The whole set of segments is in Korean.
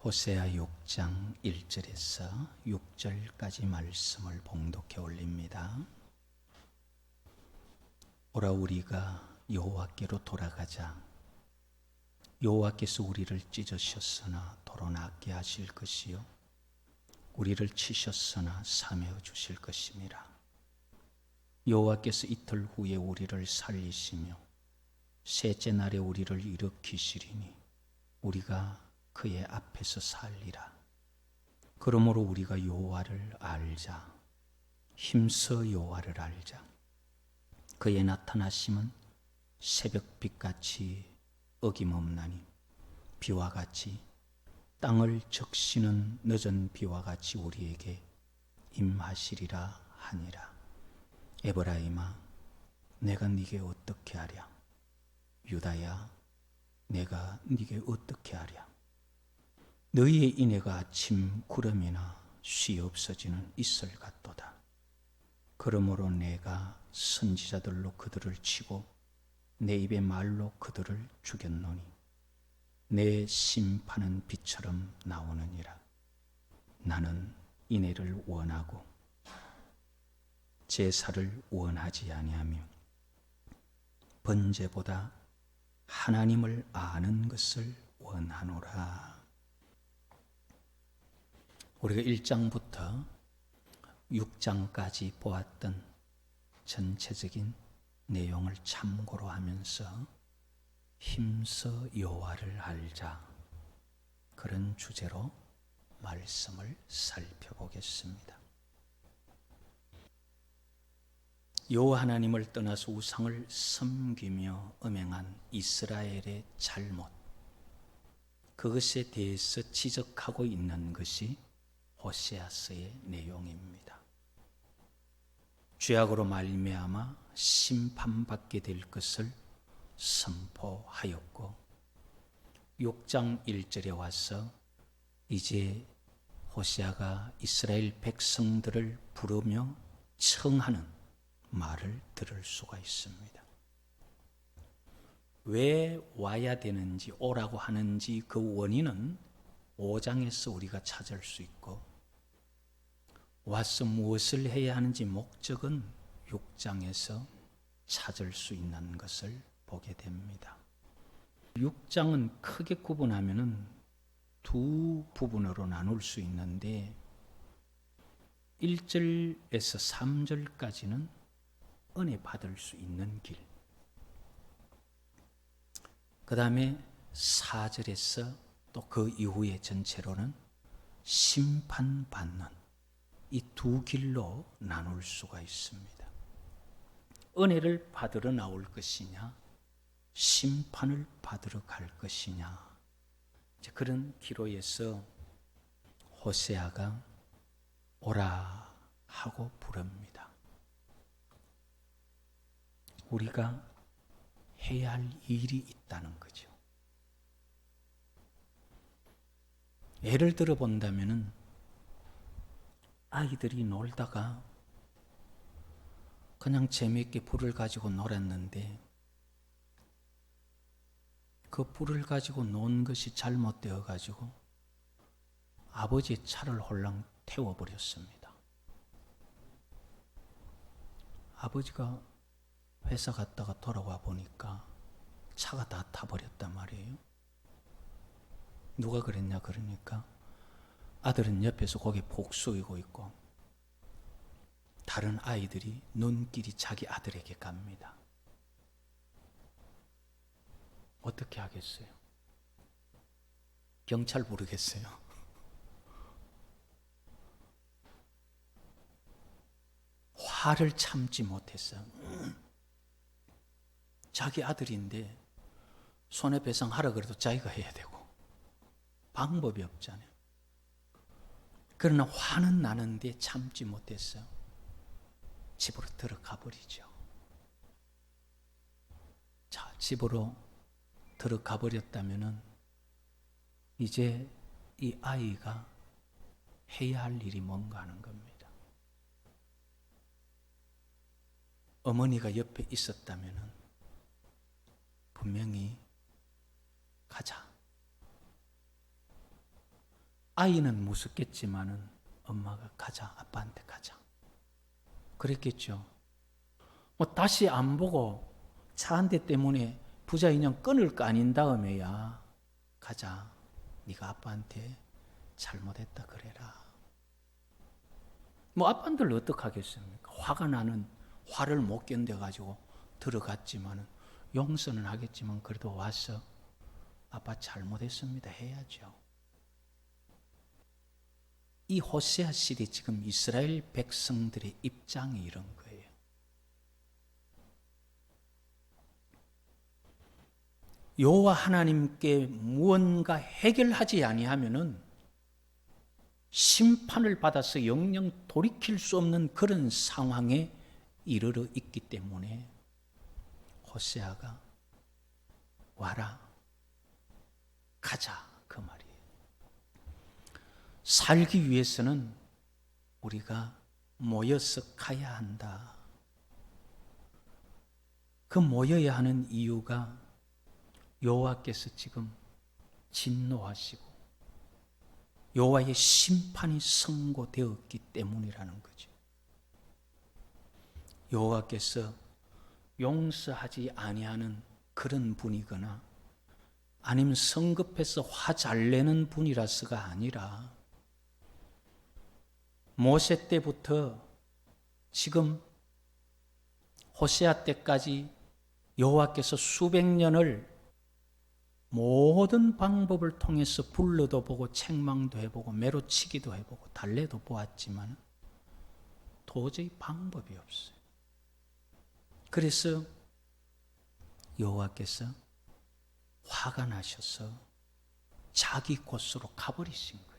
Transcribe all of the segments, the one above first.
호세아 6장 1절에서 6절까지 말씀을 봉독해 올립니다. 오라 우리가 여호와께로 돌아가자. 여호와께서 우리를 찢으셨으나 도로 낫게 하실 것이요 우리를 치셨으나 사매어 주실 것임이라. 여호와께서 이틀 후에 우리를 살리시며 셋째 날에 우리를 일으키시리니 우리가 그의 앞에서 살리라. 그러므로 우리가 여호와를 알자. 힘써 여호와를 알자. 그의 나타나심은 새벽빛같이 어김없나니 비와 같이 땅을 적시는 늦은 비와 같이 우리에게 임하시리라 하니라. 에브라임아, 내가 네게 어떻게 하랴? 유다야, 내가 네게 어떻게 하랴? 너희의 인애가 아침 구름이나 쉬 없어지는 이슬 같도다. 그러므로 내가 선지자들로 그들을 치고 내 입의 말로 그들을 죽였노니 내 심판은 비처럼 나오느니라. 나는 인애를 원하고 제사를 원하지 아니하며 번제보다 하나님을 아는 것을 원하노라. 우리가 1장부터 6장까지 보았던 전체적인 내용을 참고로 하면서 힘써 여호와를 알자, 그런 주제로 말씀을 살펴보겠습니다. 여호와 하나님을 떠나서 우상을 섬기며 음행한 이스라엘의 잘못, 그것에 대해서 지적하고 있는 것이 호세아서의 내용입니다. 죄악으로 말미암아 심판받게 될 것을 선포하였고 6장 1절에 와서 이제 호세아가 이스라엘 백성들을 부르며 청하는 말을 들을 수가 있습니다. 왜 와야 되는지, 오라고 하는지 그 원인은 5장에서 우리가 찾을 수 있고, 와서 무엇을 해야 하는지 목적은 6장에서 찾을 수 있는 것을 보게 됩니다. 6장은 크게 구분하면 두 부분으로 나눌 수 있는데 1절에서 3절까지는 은혜 받을 수 있는 길, 그 다음에 4절에서 또 그 이후의 전체로는 심판받는 이 두 길로 나눌 수가 있습니다. 은혜를 받으러 나올 것이냐, 심판을 받으러 갈 것이냐, 그런 기로에서 호세아가 오라 하고 부릅니다. 우리가 해야 할 일이 있다는 거죠. 예를 들어 본다면은 아이들이 놀다가 그냥 재미있게 불을 가지고 놀았는데 그 불을 가지고 논 것이 잘못되어 가지고 아버지의 차를 홀랑 태워버렸습니다. 아버지가 회사 갔다가 돌아와 보니까 차가 다 타버렸단 말이에요. 누가 그랬냐 그러니까 아들은 옆에서 고개 푹 숙이고 있고 다른 아이들이 눈길이 자기 아들에게 갑니다. 어떻게 하겠어요? 경찰 부르겠어요? 화를 참지 못했어요. 자기 아들인데 손해배상하라 그래도 자기가 해야 되고 방법이 없잖아요. 그러나 화는 나는데 참지 못했어요. 집으로 들어가 버리죠. 자, 집으로 들어가 버렸다면은 이제 이 아이가 해야 할 일이 뭔가 하는 겁니다. 어머니가 옆에 있었다면은 분명히 가자. 아이는 무섭겠지만은 엄마가 가자, 아빠한테 가자. 그랬겠죠. 뭐 다시 안 보고 차 한 대 때문에 부자 인형 끊을 거 아닌 다음에야 가자. 네가 아빠한테 잘못했다 그래라. 뭐 아빠들 어떡하겠습니까? 화가 나는 화를 못 견뎌가지고 들어갔지만은 용서는 하겠지만 그래도 와서 아빠 잘못했습니다 해야죠. 이 호세아 시대 지금 이스라엘 백성들의 입장이 이런 거예요. 여호와 하나님께 무언가 해결하지 아니하면은 심판을 받아서 영영 돌이킬 수 없는 그런 상황에 이르러 있기 때문에 호세아가 와라, 가자 그 말이에요. 살기 위해서는 우리가 모여서 가야 한다. 그 모여야 하는 이유가 여호와께서 지금 진노하시고 여호와의 심판이 선고되었기 때문이라는 거죠. 여호와께서 용서하지 아니하는 그런 분이거나 아니면 성급해서 화 잘 내는 분이라서가 아니라 모세 때부터 지금 호세아 때까지 여호와께서 수백 년을 모든 방법을 통해서 불러도 보고 책망도 해보고 매로치기도 해보고 달래도 보았지만 도저히 방법이 없어요. 그래서 여호와께서 화가 나셔서 자기 곳으로 가버리신 거예요.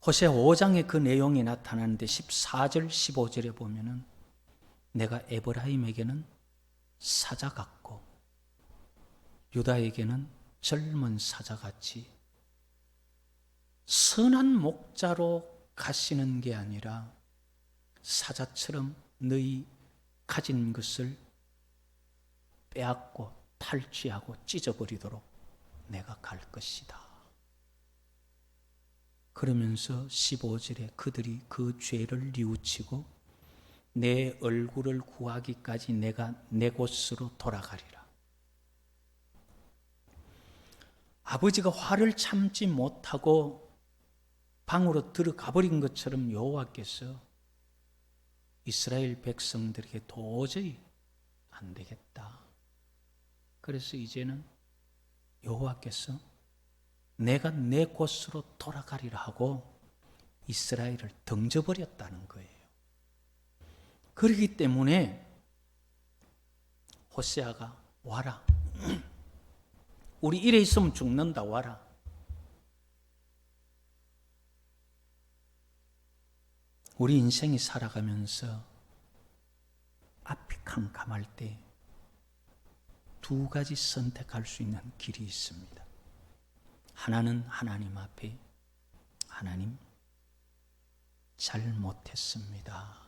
호세아 5장에 그 내용이 나타나는데 14절 15절에 보면은 내가 에브라임에게는 사자 같고 유다에게는 젊은 사자같이 선한 목자로 가시는 게 아니라 사자처럼 너희 가진 것을 빼앗고 탈취하고 찢어버리도록 내가 갈 것이다. 그러면서 15절에 그들이 그 죄를 뉘우치고 내 얼굴을 구하기까지 내가 내 곳으로 돌아가리라. 아버지가 화를 참지 못하고 방으로 들어가 버린 것처럼 여호와께서 이스라엘 백성들에게 도저히 안 되겠다. 그래서 이제는 여호와께서 내가 내 곳으로 돌아가리라 하고 이스라엘을 던져버렸다는 거예요. 그렇기 때문에 호세아가 와라. 우리 이래 있으면 죽는다. 와라. 우리 인생이 살아가면서 앞이 캄캄할 때 두 가지 선택할 수 있는 길이 있습니다. 하나는 하나님 앞에 하나님 잘못했습니다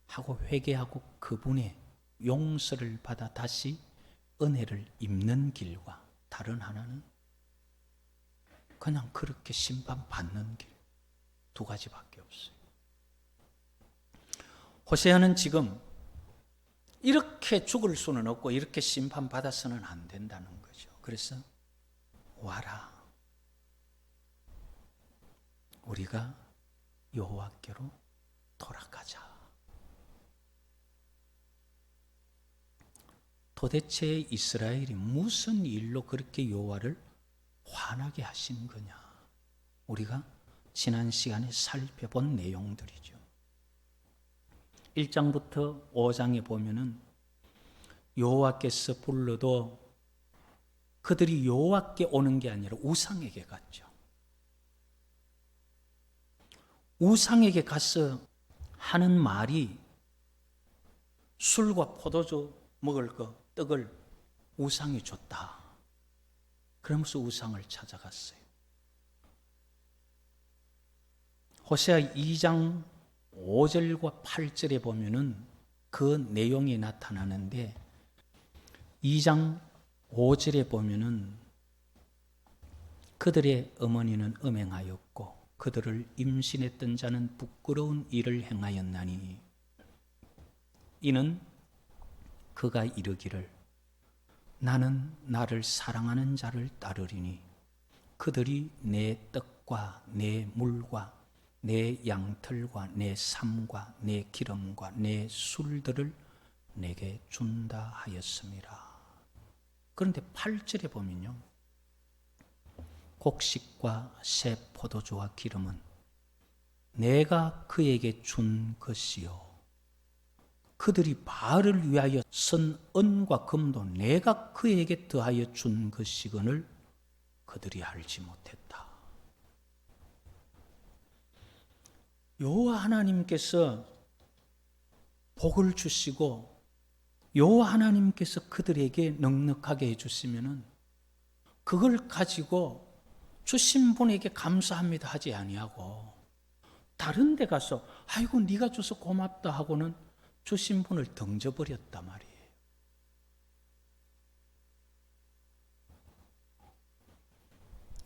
하고 회개하고 그분의 용서를 받아 다시 은혜를 입는 길과 다른 하나는 그냥 그렇게 심판받는 길, 두 가지밖에 없어요. 호세아는 지금 이렇게 죽을 수는 없고 이렇게 심판받아서는 안 된다는 거죠. 그래서 와라. 우리가 여호와께로 돌아가자. 도대체 이스라엘이 무슨 일로 그렇게 여호와를 화나게 하신 거냐? 우리가 지난 시간에 살펴본 내용들이죠. 1장부터 5장에 보면은 여호와께서 불러도 그들이 여호와께 오는 게 아니라 우상에게 갔죠. 우상에게 가서 하는 말이 술과 포도주 먹을 거 떡을 우상이 줬다. 그러면서 우상을 찾아갔어요. 호세아 2장 5절과 8절에 보면은 그 내용이 나타나는데 2장 5절에 보면은 그들의 어머니는 음행하였고 그들을 임신했던 자는 부끄러운 일을 행하였나니 이는 그가 이르기를 나는 나를 사랑하는 자를 따르리니 그들이 내 떡과 내 물과 내 양털과 내 삶과 내 기름과 내 술들을 내게 준다 하였습니다. 그런데 8절에 보면요, 곡식과 새 포도주와 기름은 내가 그에게 준 것이요 그들이 바알을 위하여 쓴 은과 금도 내가 그에게 더하여 준 것이거늘 그들이 알지 못했다. 여호와 하나님께서 복을 주시고 여호와 하나님께서 그들에게 넉넉하게 해주시면은 그걸 가지고 주신 분에게 감사합니다 하지 아니하고 다른 데 가서 아이고 네가 줘서 고맙다 하고는 주신 분을 던져버렸단 말이에요.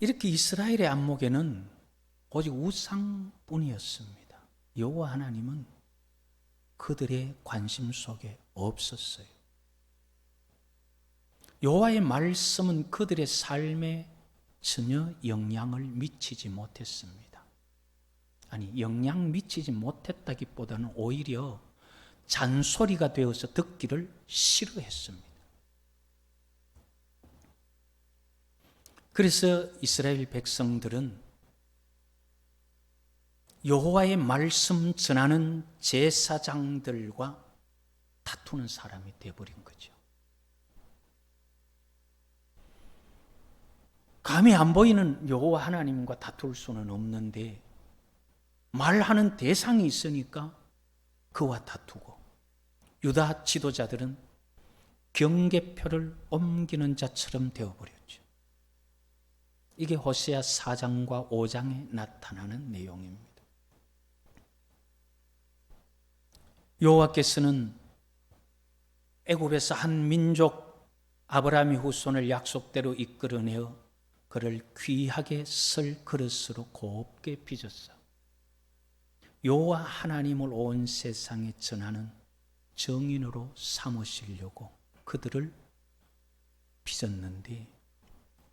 이렇게 이스라엘의 안목에는 오직 우상뿐이었습니다. 여호와 하나님은 그들의 관심 속에 없었어요. 여호와의 말씀은 그들의 삶에 전혀 영향을 미치지 못했습니다. 아니, 영향 미치지 못했다기보다는 오히려 잔소리가 되어서 듣기를 싫어했습니다. 그래서 이스라엘 백성들은 여호와의 말씀 전하는 제사장들과 다투는 사람이 되어버린 거죠. 감이 안 보이는 여호와 하나님과 다툴 수는 없는데 말하는 대상이 있으니까 그와 다투고, 유다 지도자들은 경계표를 옮기는 자처럼 되어버렸죠. 이게 호세아 4장과 5장에 나타나는 내용입니다. 여호와께서는 애굽에서 한 민족 아브라함의 후손을 약속대로 이끌어내어 그를 귀하게 설 그릇으로 곱게 빚었어. 여호와 하나님을 온 세상에 전하는 정인으로 삼으시려고 그들을 빚었는데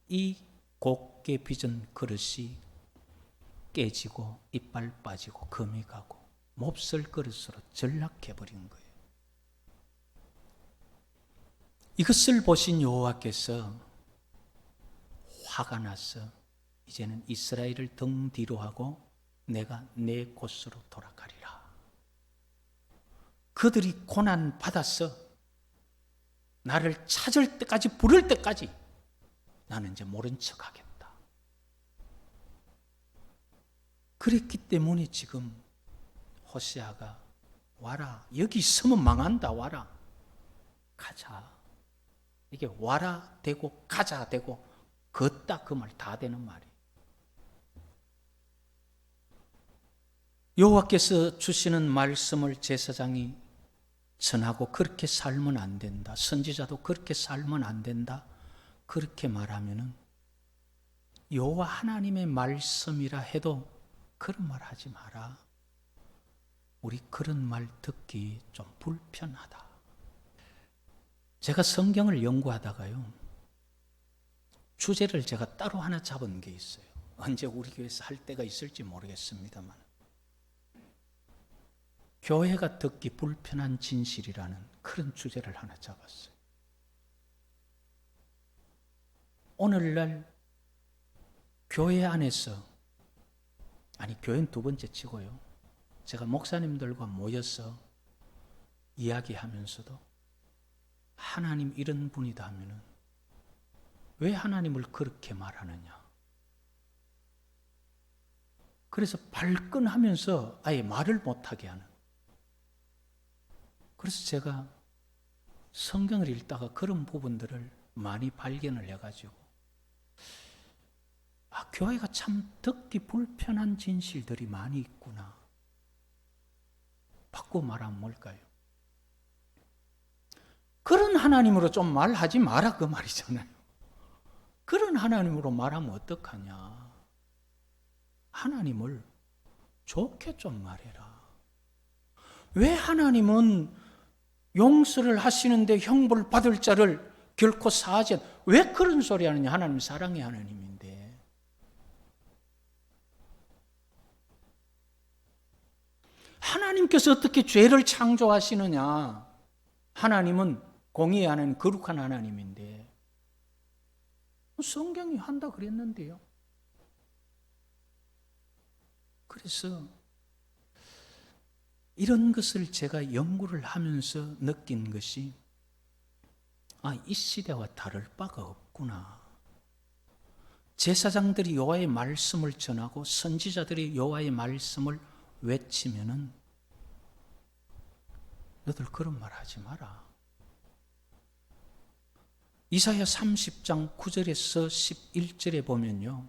이 곱게 빚은 그릇이 깨지고 이빨 빠지고 금이 가고 몹쓸 그릇으로 전락해버린 거예요. 이것을 보신 여호와께서 화가 나서 이제는 이스라엘을 등 뒤로 하고 내가 내 곳으로 돌아가리라. 그들이 고난 받아서 나를 찾을 때까지, 부를 때까지 나는 이제 모른 척 하겠다. 그랬기 때문에 지금 호세아가 와라, 여기 있으면 망한다, 와라, 가자. 이게 와라 되고 가자 되고 걷다 그 말 다 되는 말이에요. 여호와께서 주시는 말씀을 제사장이 전하고 그렇게 살면 안 된다, 선지자도 그렇게 살면 안 된다, 그렇게 말하면은 여호와 하나님의 말씀이라 해도 그런 말 하지 마라. 우리 그런 말 듣기 좀 불편하다. 제가 성경을 연구하다가요, 주제를 제가 따로 하나 잡은 게 있어요. 언제 우리 교회에서 할 때가 있을지 모르겠습니다만, 교회가 듣기 불편한 진실이라는 그런 주제를 하나 잡았어요. 오늘날 교회 안에서, 아니 교회는 두 번째 치고요, 제가 목사님들과 모여서 이야기하면서도 하나님 이런 분이다 하면은 왜 하나님을 그렇게 말하느냐. 그래서 발끈하면서 아예 말을 못하게 하는. 그래서 제가 성경을 읽다가 그런 부분들을 많이 발견을 해가지고 교회가 참 듣기 불편한 진실들이 많이 있구나. 바꾸어 말하면 뭘까요? 그런 하나님으로 좀 말하지 마라 그 말이잖아요. 그런 하나님으로 말하면 어떡하냐. 하나님을 좋게 좀 말해라. 왜 하나님은 용서를 하시는데 형벌 받을 자를 결코 사하지 않, 왜 그런 소리 하느냐. 하나님 사랑의 하나님인데. 하나님께서 어떻게 죄를 창조하시느냐. 하나님은 공의의 하나님, 거룩한 하나님인데 성경이 한다 그랬는데요. 그래서 이런 것을 제가 연구를 하면서 느낀 것이, 이 시대와 다를 바가 없구나. 제사장들이 여호와의 말씀을 전하고 선지자들이 여호와의 말씀을 외치면은 너들 그런 말 하지 마라. 이사야 30장 9절에서 11절에 보면요,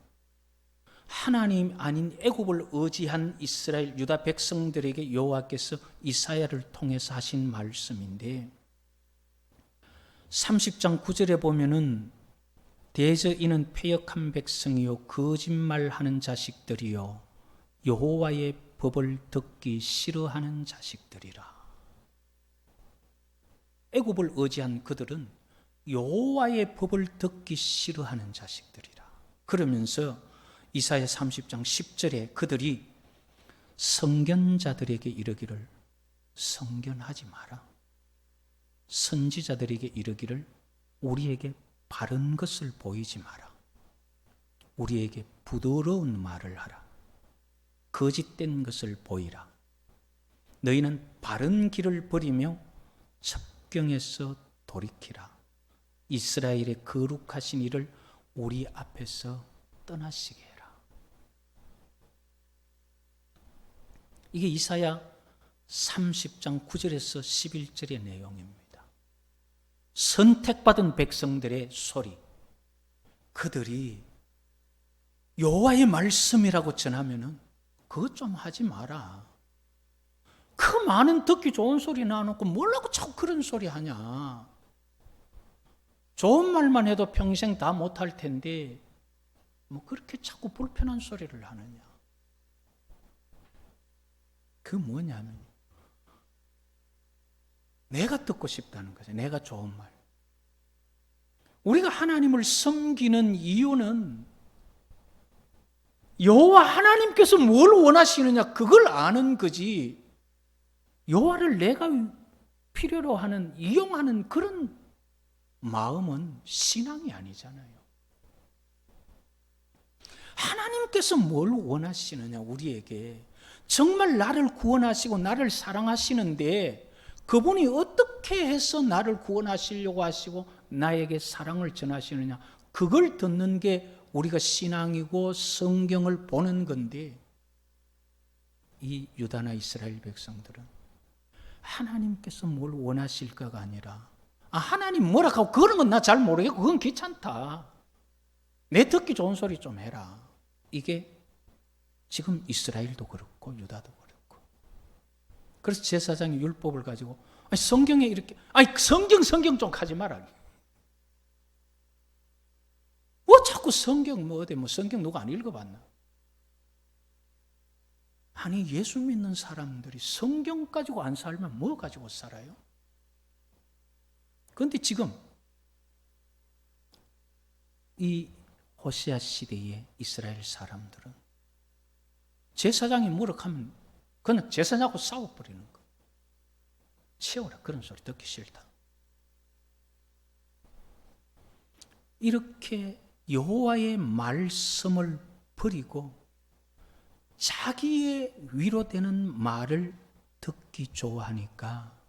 하나님 아닌 애굽을 의지한 이스라엘 유다 백성들에게 여호와께서 이사야를 통해서 하신 말씀인데, 30장 9절에 보면은 대저 이는 패역한 백성이요 거짓말하는 자식들이요 여호와의 법을 듣기 싫어하는 자식들이라. 애굽을 의지한 그들은 여호와의 법을 듣기 싫어하는 자식들이라. 그러면서 이사야 30장 10절에 그들이 선견자들에게 이르기를 선견하지 마라. 선지자들에게 이르기를 우리에게 바른 것을 보이지 마라. 우리에게 부드러운 말을 하라. 거짓된 것을 보이라. 너희는 바른 길을 버리며 첩경에서 돌이키라. 이스라엘의 거룩하신 이를 우리 앞에서 떠나시게 해라. 이게 이사야 30장 9절에서 11절의 내용입니다. 선택받은 백성들의 소리. 그들이 여호와의 말씀이라고 전하면은 그것 좀 하지 마라. 그 많은 듣기 좋은 소리 나놓고 뭐라고 자꾸 그런 소리 하냐. 좋은 말만 해도 평생 다 못할 텐데 뭐 그렇게 자꾸 불편한 소리를 하느냐. 그 뭐냐면 내가 듣고 싶다는 거죠. 내가 좋은 말. 우리가 하나님을 섬기는 이유는 여호와 하나님께서 뭘 원하시느냐 그걸 아는 거지, 여호와를 내가 필요로 하는, 이용하는 그런 마음은 신앙이 아니잖아요. 하나님께서 뭘 원하시느냐, 우리에게 정말 나를 구원하시고 나를 사랑하시는데 그분이 어떻게 해서 나를 구원하시려고 하시고 나에게 사랑을 전하시느냐, 그걸 듣는 게 우리가 신앙이고 성경을 보는 건데, 이 유다나 이스라엘 백성들은 하나님께서 뭘 원하실까가 아니라 하나님 뭐라 하고 그런 건 나 잘 모르겠고 그건 귀찮다. 내 듣기 좋은 소리 좀 해라. 이게 지금 이스라엘도 그렇고 유다도 그렇고. 그래서 제사장이 율법을 가지고 성경에 이렇게 성경 좀 하지 마라. 뭐 자꾸 성경 어디 성경 누가 안 읽어봤나? 아니 예수 믿는 사람들이 성경 가지고 안 살면 뭐 가지고 살아요? 그런데 지금 이 호세아 시대의 이스라엘 사람들은 제사장이 뭐라 하면 그냥 제사장하고 싸워버리는 거. 치워라, 그런 소리 듣기 싫다. 이렇게 여호와의 말씀을 버리고 자기의 위로되는 말을 듣기 좋아하니까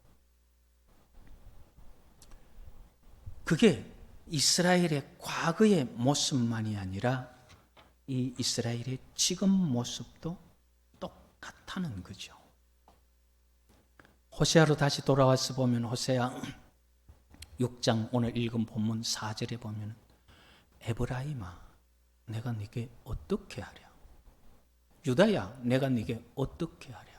그게 이스라엘의 과거의 모습만이 아니라 이 이스라엘의 지금 모습도 똑같다는 거죠. 호세아로 다시 돌아와서 보면 호세아 6장 오늘 읽은 본문 4절에 보면 에브라임아 내가 네게 어떻게 하랴, 유다야 내가 네게 어떻게 하랴.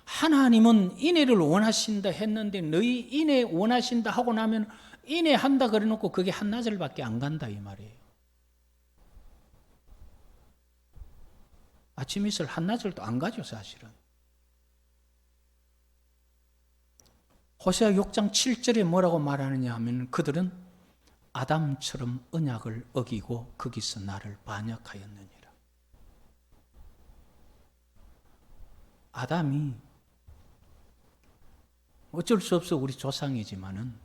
하나님은 인애를 원하신다 했는데 너희 인애 원하신다 하고 나면 인애한다 그래 놓고 그게 한나절밖에 안 간다 이 말이에요. 아침 이슬 한나절도 안 가죠 사실은. 호세아 6장 7절에 뭐라고 말하느냐 하면 그들은 아담처럼 언약을 어기고 거기서 나를 반역하였느니라. 아담이 어쩔 수 없어 우리 조상이지만은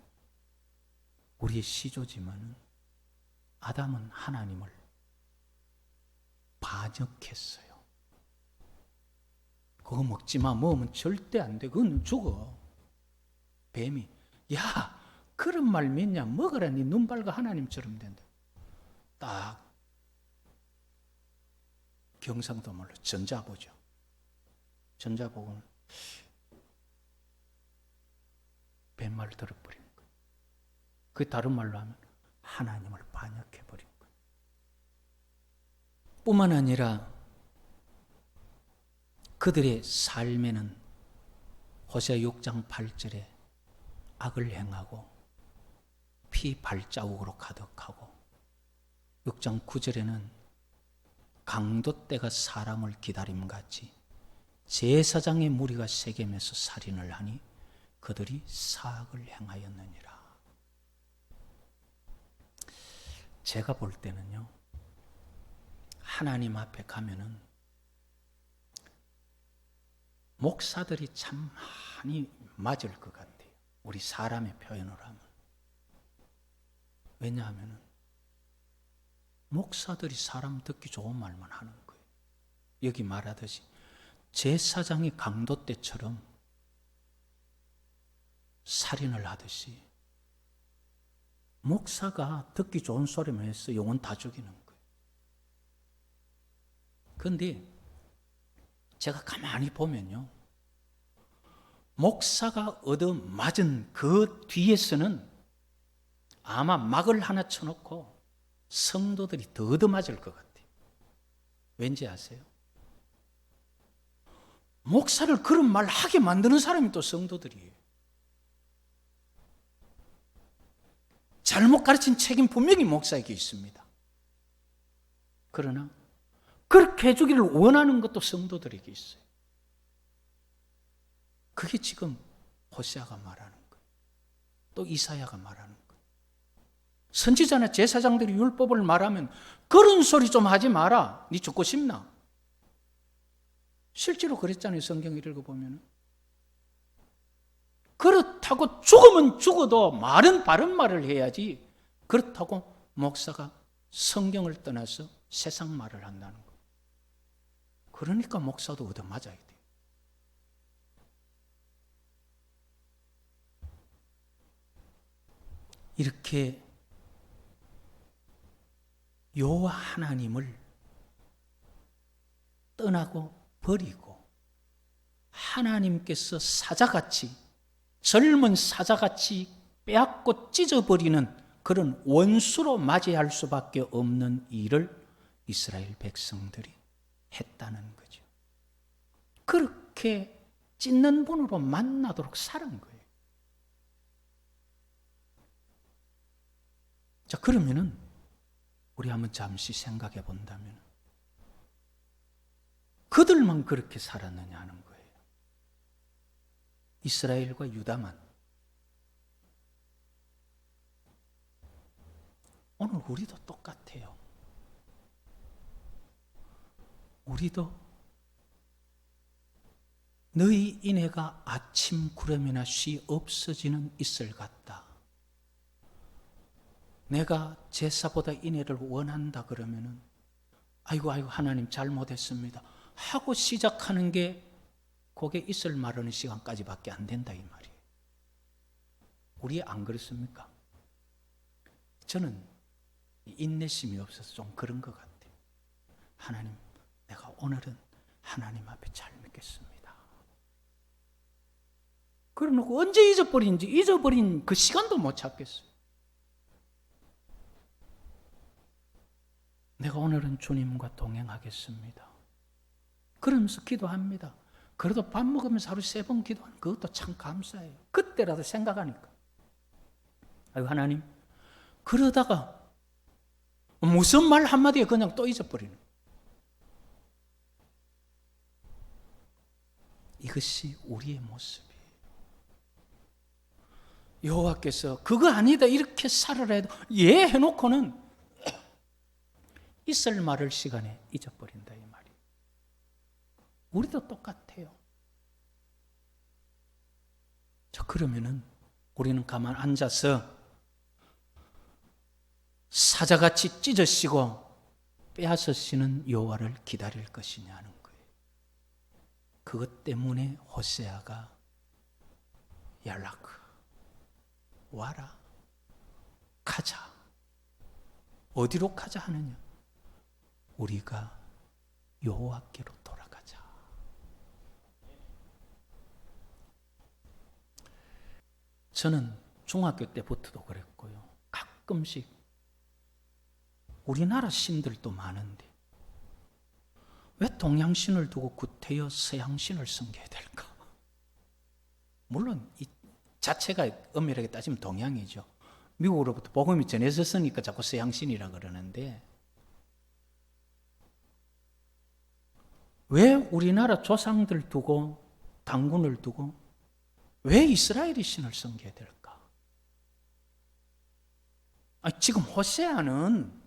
우리의 시조지만은 아담은 하나님을 반역했어요. 그거 먹지 마. 먹으면 절대 안 돼. 그건 죽어. 뱀이 야 그런 말 믿냐? 먹으라. 네 눈 밝아 하나님처럼 된다. 딱 경상도말로 전자보죠. 전자보고는 뱀말 들어버린 거예요. 그 다른 말로 하면 하나님을 반역해버린 거예요. 뿐만 아니라 그들의 삶에는 호세아 6장 8절에 악을 행하고 피 발자국으로 가득하고 6장 9절에는 강도떼가 사람을 기다림같이 제사장의 무리가 세겜에서 살인을 하니 그들이 사악을 행하였느니라. 제가 볼 때는요, 하나님 앞에 가면은 목사들이 참 많이 맞을 것 같아요. 우리 사람의 표현을 하면. 왜냐하면 목사들이 사람 듣기 좋은 말만 하는 거예요. 여기 말하듯이 제사장이 강도 때처럼 살인을 하듯이 목사가 듣기 좋은 소리만 해서 영혼 다 죽이는 거예요. 그런데 제가 가만히 보면요, 목사가 얻어맞은 그 뒤에서는 아마 막을 하나 쳐놓고 성도들이 더 얻어맞을 것 같아요. 왠지 아세요? 목사를 그런 말 하게 만드는 사람이 또 성도들이에요. 잘못 가르친 책임 분명히 목사에게 있습니다. 그러나 그렇게 해주기를 원하는 것도 성도들에게 있어요. 그게 지금 호세아가 말하는 거예요. 또 이사야가 말하는 거예요. 선지자나 제사장들이 율법을 말하면 그런 소리 좀 하지 마라. 네 죽고 싶나? 실제로 그랬잖아요. 성경 읽어보면. 그렇다고 죽으면 죽어도 말은 바른 말을 해야지. 그렇다고 목사가 성경을 떠나서 세상 말을 한다는 거예요. 그러니까 목사도 얻어맞아야 돼요. 이렇게 여호와 하나님을 떠나고 버리고 하나님께서 사자같이, 젊은 사자같이 빼앗고 찢어버리는 그런 원수로 맞이할 수밖에 없는 일을 이스라엘 백성들이 했다는 거죠. 그렇게 찢는 분으로 만나도록 살은 거예요. 자, 그러면은 우리 한번 잠시 생각해 본다면 그들만 그렇게 살았느냐 하는 거예요. 이스라엘과 유다만. 오늘 우리도 똑같아요. 우리도 너희 인애가 아침 구름이나 쉬 없어지는 이슬 같다. 내가 제사보다 인애를 원한다 그러면은 아이고 하나님 잘못했습니다 하고 시작하는 게 그게 이슬 마르는 시간까지밖에 안 된다 이 말이에요. 우리 안 그렇습니까? 저는 인내심이 없어서 좀 그런 것 같아요. 하나님, 내가 오늘은 하나님 앞에 잘 믿겠습니다. 그러놓고 언제 잊어버린 그 시간도 못 찾겠어요. 내가 오늘은 주님과 동행하겠습니다. 그러면서 기도합니다. 그래도 밥 먹으면서 하루 3번 기도하는 그것도 참 감사해요. 그때라도 생각하니까. 아유, 하나님, 그러다가 무슨 말 한마디에 그냥 또 잊어버리는. 이것이 우리의 모습이에요. 여호와께서 그거 아니다 이렇게 살아라 해도 예 해놓고는 있을 말을 시간에 잊어버린다 이 말이에요. 우리도 똑같아요. 자, 그러면은 우리는 가만 앉아서 사자같이 찢어지고 빼앗으시는 여호와를 기다릴 것이냐는 거예요. 그것 때문에 호세아가 연락 와라 가자. 어디로 가자 하느냐? 우리가 여호와께로 돌아가자. 저는 중학교 때부터도 그랬고요. 가끔씩 우리나라 신들도 많은데 왜 동양신을 두고 구태여 서양신을 섬겨야 될까? 물론 이 자체가 엄밀하게 따지면 동양이죠. 미국으로부터 복음이 전해졌으니까 자꾸 서양신이라 그러는데 왜 우리나라 조상들 두고 당군을 두고 왜 이스라엘의 신을 섬겨야 될까? 지금 호세아는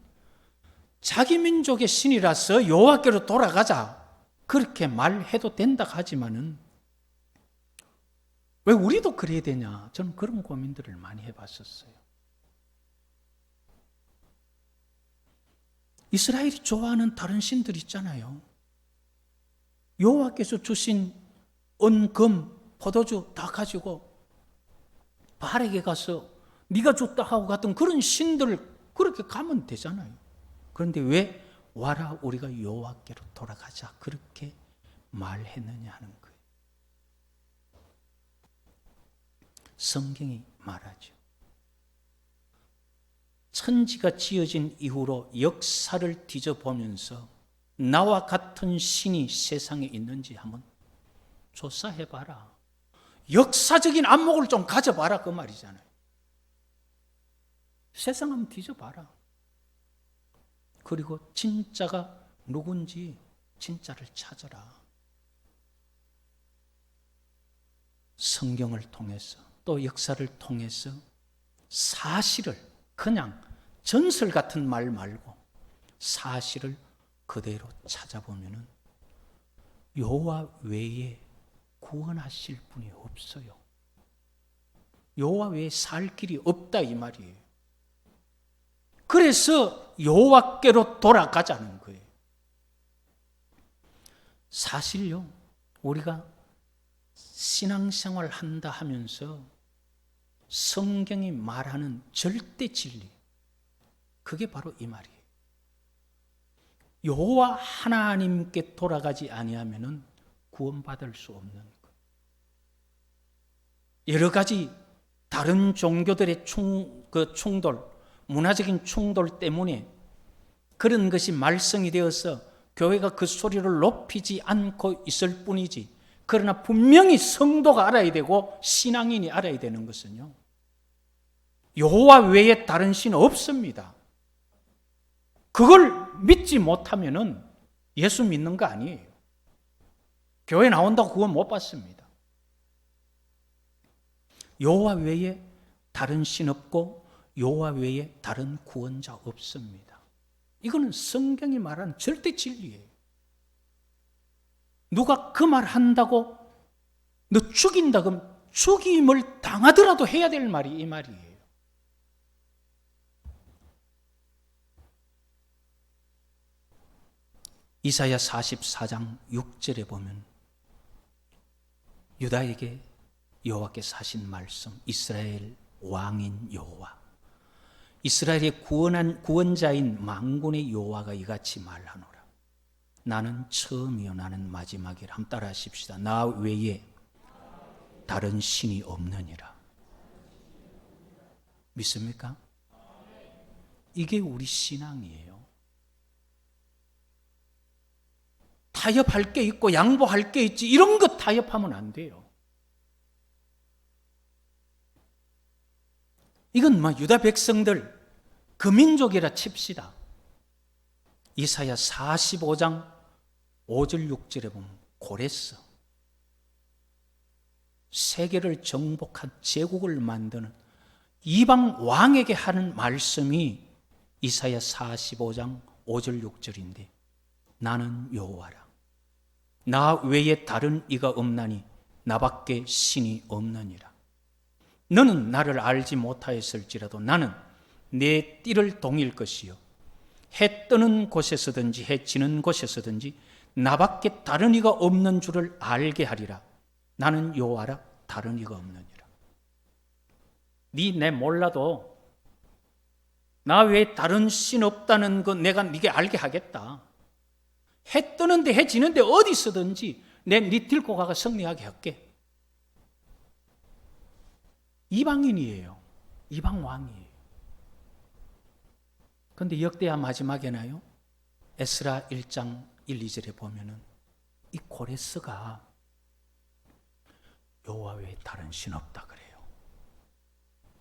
자기 민족의 신이라서 여호와께로 돌아가자 그렇게 말해도 된다 하지만은 왜 우리도 그래야 되냐? 저는 그런 고민들을 많이 해봤었어요. 이스라엘이 좋아하는 다른 신들 있잖아요. 여호와께서 주신 은, 금, 포도주 다 가지고 바알에게 가서 네가 줬다 하고 갔던 그런 신들을 그렇게 가면 되잖아요. 그런데 왜 와라 우리가 여호와께로 돌아가자 그렇게 말했느냐 하는 거예요. 성경이 말하죠. 천지가 지어진 이후로 역사를 뒤져보면서 나와 같은 신이 세상에 있는지 한번 조사해봐라. 역사적인 안목을 좀 가져봐라 그 말이잖아요. 세상 한번 뒤져봐라. 그리고 진짜가 누군지 진짜를 찾아라. 성경을 통해서 또 역사를 통해서 사실을 그냥 전설 같은 말 말고 사실을 그대로 찾아보면은 여호와 외에 구원하실 분이 없어요. 여호와 외에 살 길이 없다 이 말이에요. 그래서 여호와께로 돌아가자는 거예요. 사실요, 우리가 신앙생활 한다 하면서 성경이 말하는 절대 진리, 그게 바로 이 말이에요. 여호와 하나님께 돌아가지 아니하면은 구원받을 수 없는 것. 여러 가지 다른 종교들의 충돌, 문화적인 충돌 때문에 그런 것이 말썽이 되어서 교회가 그 소리를 높이지 않고 있을 뿐이지, 그러나 분명히 성도가 알아야 되고 신앙인이 알아야 되는 것은요, 여호와 외에 다른 신은 없습니다. 그걸 믿지 못하면은 예수 믿는 거 아니에요. 교회 나온다고 구원 못 받습니다. 여호와 외에 다른 신 없고 여호와 외에 다른 구원자 없습니다. 이거는 성경이 말하는 절대 진리예요. 누가 그 말 한다고 너 죽인다 그러면 죽임을 당하더라도 해야 될 말이 이 말이에요. 이사야 44장 6절에 보면 유다에게 여호와께서 하신 말씀, 이스라엘 왕인 여호와, 이스라엘의 구원자인 만군의 여호와가 이같이 말하노라. 나는 처음이요 나는 마지막이라. 한번 따라 하십시다. 나 외에 다른 신이 없느니라. 믿습니까? 이게 우리 신앙이에요. 타협할 게 있고 양보할 게 있지 이런 것 타협하면 안 돼요. 이건 유다 백성들 그 민족이라 칩시다. 이사야 45장 5절 6절에 보면 고레스 세계를 정복한 제국을 만드는 이방 왕에게 하는 말씀이 이사야 45장 5절 6절인데 나는 여호와라. 나 외에 다른 이가 없나니 나밖에 신이 없느니라. 너는 나를 알지 못하였을지라도 나는 내 띠를 동일 것이요 해 뜨는 곳에서든지 해 지는 곳에서든지 나밖에 다른 이가 없는 줄을 알게 하리라. 나는 여호와라 다른 이가 없느니라. 내 몰라도 나 외에 다른 신 없다는 거 내가 네게 알게 하겠다. 해 뜨는데 해 지는데 어디서든지 네 데리고 가가 승리하게 할게. 이방인이에요. 이방 왕이에요. 그런데 역대하 마지막에나요 에스라 1장 1, 2절에 보면은 이 고레스가 여호와 외에 다른 신 없다 그래요.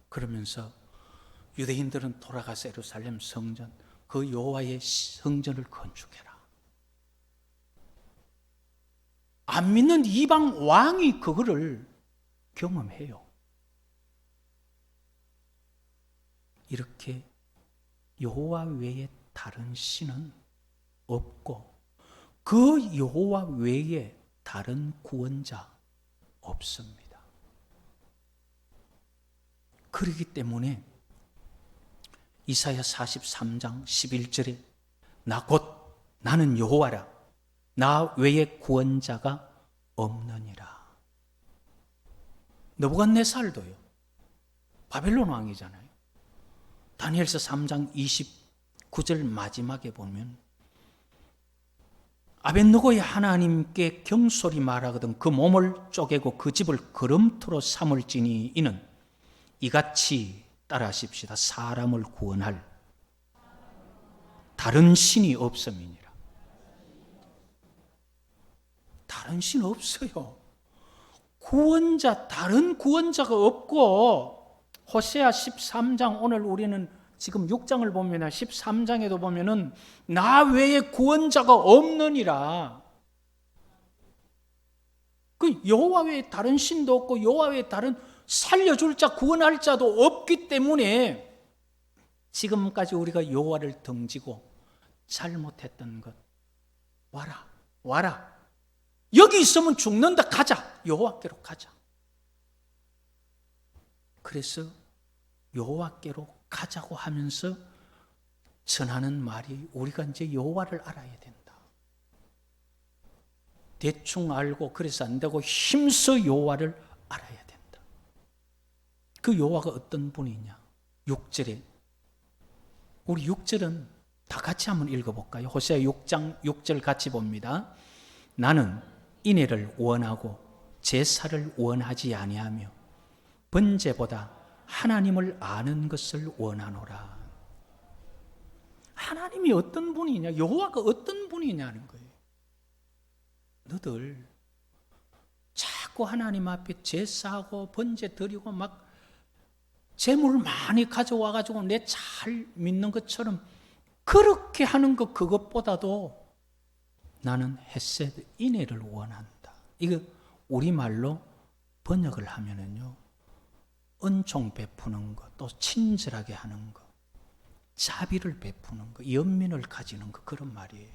그러면서 유대인들은 돌아가서 예루살렘 성전 그 여호와의 성전을 건축해라. 안 믿는 이방 왕이 그거를 경험해요. 이렇게 여호와 외에 다른 신은 없고 그 여호와 외에 다른 구원자 없습니다. 그렇기 때문에 이사야 43장 11절에 나는 여호와라 나 외에 구원자가 없느니라. 느부갓네살도요 바벨론 왕이잖아요. 다니엘서 3장 29절 마지막에 보면 아벳느고의 하나님께 경솔히 말하거든 그 몸을 쪼개고 그 집을 거름토로 삼을지니 이는 이같이 따라하십시다. 사람을 구원할 다른 신이 없음이니라. 다른 신 없어요. 다른 구원자가 없고 호세아 13장 오늘 우리는 지금 6장을 보면 13장에도 보면은 나 외에 구원자가 없느니라. 그 여호와 외에 다른 신도 없고 여호와 외에 다른 살려줄 자 구원할 자도 없기 때문에 지금까지 우리가 여호와를 등지고 잘못했던 것 와라 여기 있으면 죽는다 가자 여호와께로 가자. 그래서 여호와께로 가자고 하면서 전하는 말이 우리가 이제 여호와를 알아야 된다. 대충 알고 그래서 안 되고 힘써 여호와를 알아야 된다. 그 여호와가 어떤 분이냐? 6절에 우리 6절은 다 같이 한번 읽어볼까요? 호세아 6장 6절 같이 봅니다. 나는 인애를 원하고 제사를 원하지 아니하며 번제보다 하나님을 아는 것을 원하노라. 하나님이 어떤 분이냐? 여호와가 어떤 분이냐는 거예요. 너들 자꾸 하나님 앞에 제사하고 번제 드리고 막 재물 많이 가져와 가지고 내 잘 믿는 것처럼 그렇게 하는 것 그것보다도 나는 헤세드 인애를 원한다. 이거 우리말로 번역을 하면은요 은총 베푸는 것, 또 친절하게 하는 것, 자비를 베푸는 것, 연민을 가지는 것 그런 말이에요.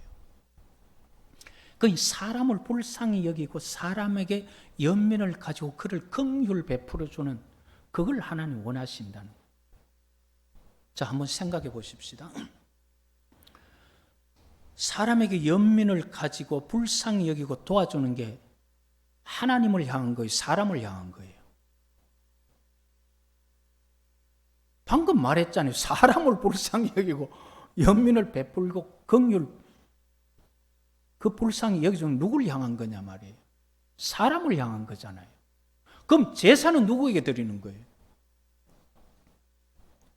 그 사람을 불쌍히 여기고 사람에게 연민을 가지고 그를 긍휼 베풀어 주는 그걸 하나님 원하신다는 거예요. 자, 한번 생각해 보십시다. 사람에게 연민을 가지고 불쌍히 여기고 도와주는 게 하나님을 향한 거예요, 사람을 향한 거예요? 방금 말했잖아요. 사람을 불쌍히 여기고 연민을 베풀고 긍휼 그 불쌍히 여기서는 누굴 향한 거냐 말이에요. 사람을 향한 거잖아요. 그럼 제사는 누구에게 드리는 거예요?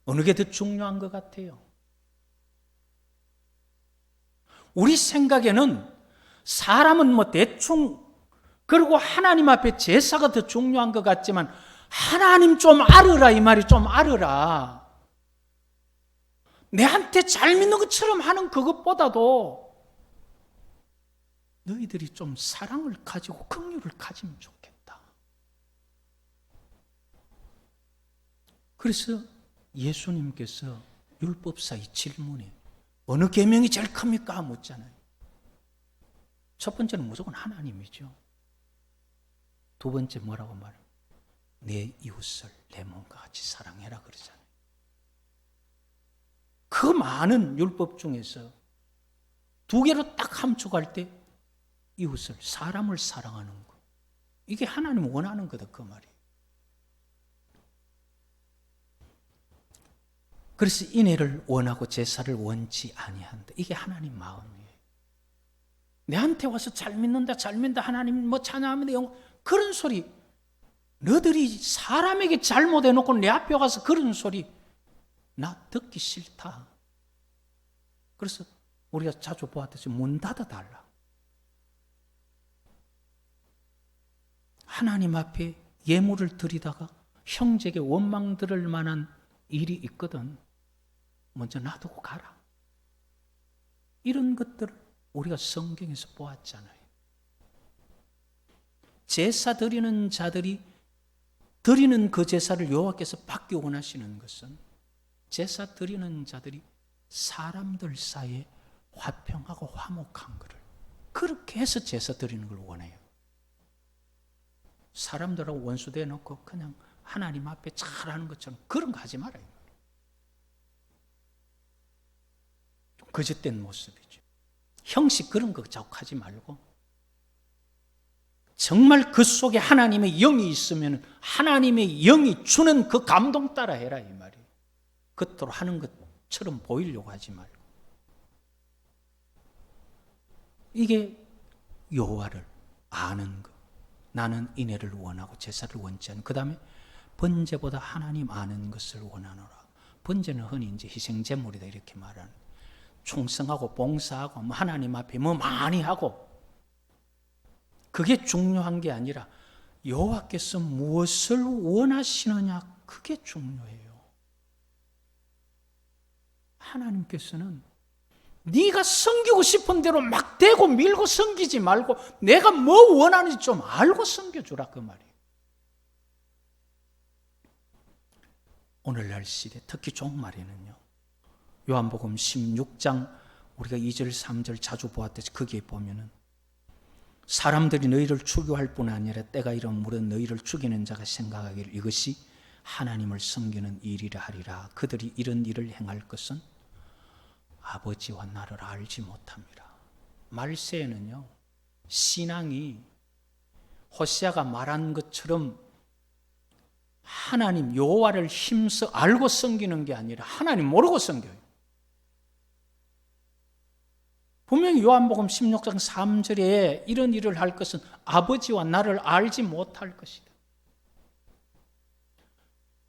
어느 게 더 중요한 것 같아요? 우리 생각에는 사람은 뭐 대충, 그리고 하나님 앞에 제사가 더 중요한 것 같지만 하나님 좀 알으라, 이 말이. 좀 알으라. 내한테 잘 믿는 것처럼 하는 그것보다도 너희들이 좀 사랑을 가지고 긍휼을 가지면 좋겠다. 그래서 예수님께서 율법사의 질문에 어느 계명이 제일 큽니까? 묻잖아요. 첫 번째는 무조건 하나님이죠. 두 번째 뭐라고 말해요? 내 이웃을 내 몸과 같이 사랑해라 그러잖아요. 그 많은 율법 중에서 두 개로 딱 함축할 때 이웃을, 사람을 사랑하는 것, 이게 하나님 원하는 거다 그 말이에요. 그래서 인애를 원하고 제사를 원치 아니한다. 이게 하나님 마음이에요. 내한테 와서 잘 믿는다, 잘 믿는다, 하나님 뭐 찬양합니다, 그런 소리, 너희들이 사람에게 잘못해놓고 내 앞에 가서 그런 소리 나 듣기 싫다. 그래서 우리가 자주 보았듯이 문 닫아달라. 하나님 앞에 예물을 드리다가 형제에게 원망 들을 만한 일이 있거든. 먼저 놔두고 가라. 이런 것들을 우리가 성경에서 보았잖아요. 제사 드리는 자들이 드리는 그 제사를 여호와께서 받기 원하시는 것은 제사 드리는 자들이 사람들 사이에 화평하고 화목한 것을, 그렇게 해서 제사 드리는 걸 원해요. 사람들하고 원수돼 놓고 그냥 하나님 앞에 잘하는 것처럼 그런 거 하지 말아요. 거짓된 모습이죠. 형식 그런 거 자꾸 하지 말고 정말 그 속에 하나님의 영이 있으면 하나님의 영이 주는 그 감동 따라 해라 이 말이에요. 겉으로 하는 것처럼 보이려고 하지 말고. 이게 여호와를 아는 것. 나는 인애를 원하고 제사를 원치 않는. 그 다음에 번제보다 하나님 아는 것을 원하노라. 번제는 흔히 이제 희생제물이다 이렇게 말하는. 충성하고 봉사하고 하나님 앞에 뭐 많이 하고, 그게 중요한 게 아니라 여호와께서 무엇을 원하시느냐, 그게 중요해요. 하나님께서는 네가 섬기고 싶은 대로 막 대고 밀고 섬기지 말고 내가 뭐 원하는지 좀 알고 섬겨주라 그 말이에요. 오늘날 시대, 특히 종말에는요, 요한복음 16장 우리가 2절 3절 자주 보았듯이 거기에 보면은 사람들이 너희를 추교할 뿐 아니라 때가 이르면 무릇 너희를 죽이는 자가 생각하기를 이것이 하나님을 섬기는 일이라 하리라. 그들이 이런 일을 행할 것은 아버지와 나를 알지 못함이라. 말세에는요, 신앙이 호세아가 말한 것처럼 하나님 여호와를 힘써 알고 섬기는 게 아니라 하나님 모르고 섬겨요. 분명히 요한복음 16장 3절에 이런 일을 할 것은 아버지와 나를 알지 못할 것이다.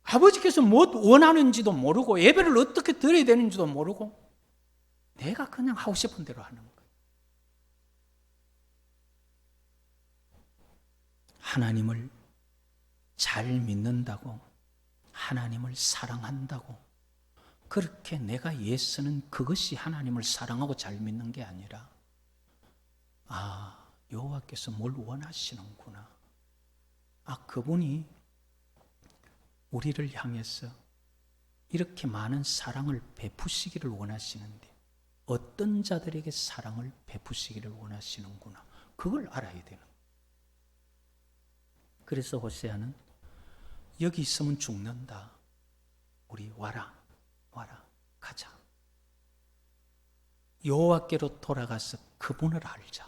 아버지께서 뭐 원하는지도 모르고 예배를 어떻게 드려야 되는지도 모르고 내가 그냥 하고 싶은 대로 하는 거예요. 하나님을 잘 믿는다고, 하나님을 사랑한다고, 그렇게 내가 애쓰는 그것이 하나님을 사랑하고 잘 믿는 게 아니라, 아, 여호와께서 뭘 원하시는구나. 아, 그분이 우리를 향해서 이렇게 많은 사랑을 베푸시기를 원하시는데 어떤 자들에게 사랑을 베푸시기를 원하시는구나. 그걸 알아야 되는 거예요. 그래서 호세아는 여기 있으면 죽는다. 우리 와라, 가자. 여호와께로 돌아가서 그분을 알자.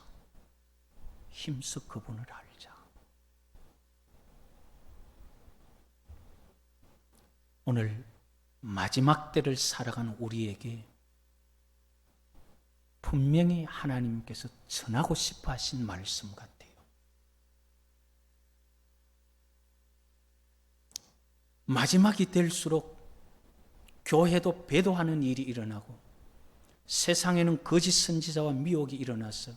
힘써 그분을 알자. 오늘 마지막 때를 살아가는 우리에게 분명히 하나님께서 전하고 싶어 하신 말씀 같아요. 마지막이 될수록 교회도 배도하는 일이 일어나고 세상에는 거짓 선지자와 미혹이 일어나서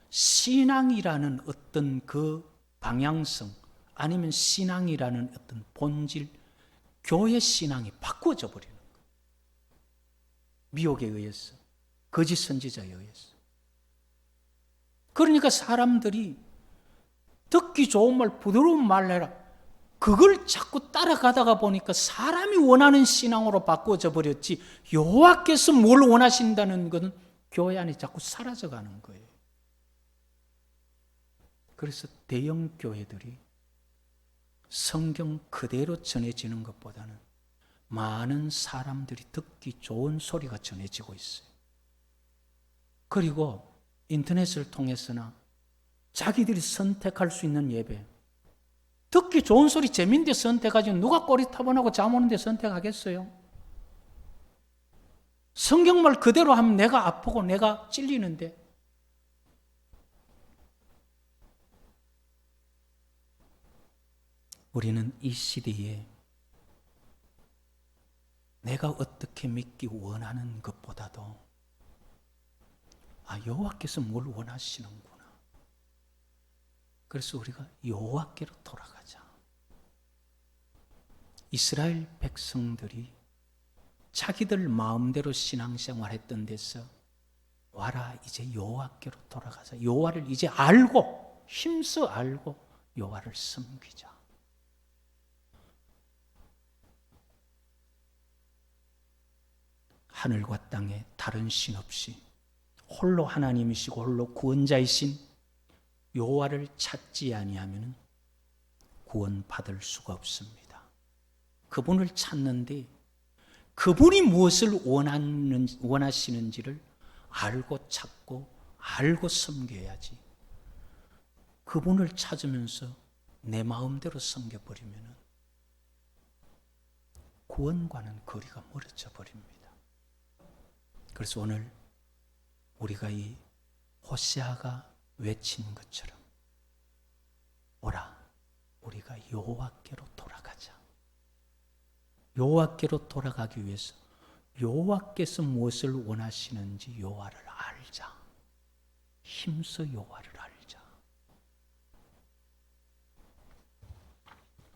신앙이라는 어떤 그 방향성, 아니면 신앙이라는 어떤 본질, 교회 신앙이 바꾸어져 버리는 거예요. 미혹에 의해서, 거짓 선지자에 의해서. 그러니까 사람들이 듣기 좋은 말, 부드러운 말 해라, 그걸 자꾸 따라가다가 보니까 사람이 원하는 신앙으로 바꾸어져 버렸지, 여호와께서 뭘 원하신다는 것은 교회 안에 자꾸 사라져가는 거예요. 그래서 대형 교회들이 성경 그대로 전해지는 것보다는 많은 사람들이 듣기 좋은 소리가 전해지고 있어요. 그리고 인터넷을 통해서나 자기들이 선택할 수 있는 예배, 듣기 좋은 소리 재밌는데 선택하지 누가 꼬리타분하고 잠 오는데 선택하겠어요? 성경말 그대로 하면 내가 아프고 내가 찔리는데. 우리는 이 시대에 내가 어떻게 믿기 원하는 것보다도 여호와께서 뭘 원하시는구나. 그래서 우리가 여호와께로 돌아가자. 이스라엘 백성들이 자기들 마음대로 신앙생활 했던 데서 와라, 이제 여호와께로 돌아가자. 여호와를 이제 알고, 힘써 알고 여호와를 섬기자. 하늘과 땅에 다른 신 없이 홀로 하나님이시고 홀로 구원자이신 여호와를 찾지 아니하면 구원받을 수가 없습니다. 그분을 찾는데 그분이 무엇을 원하시는지를 알고 찾고 알고 섬겨야지. 그분을 찾으면서 내 마음대로 섬겨버리면 구원과는 거리가 멀어져 버립니다. 그래서 오늘 우리가 이 호세아가 외친 것처럼 오라, 우리가 여호와께로 돌아가자. 여호와께로 돌아가기 위해서 여호와께서 무엇을 원하시는지 여호와를 알자. 힘써 여호와를 알자.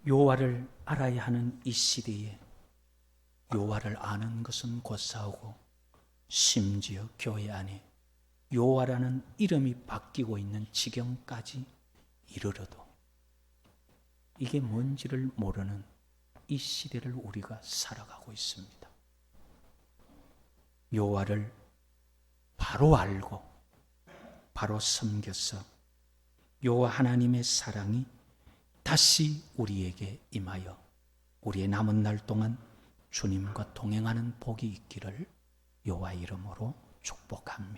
여호와를 알아야 하는 이 시대에 여호와를 아는 것은 고사하고, 심지어 교회 안에 여호와라는 이름이 바뀌고 있는 지경까지 이르러도 이게 뭔지를 모르는 이 시대를 우리가 살아가고 있습니다. 여호와를 바로 알고 바로 섬겨서 여호와 하나님의 사랑이 다시 우리에게 임하여 우리의 남은 날 동안 주님과 동행하는 복이 있기를 여호와 이름으로 축복합니다.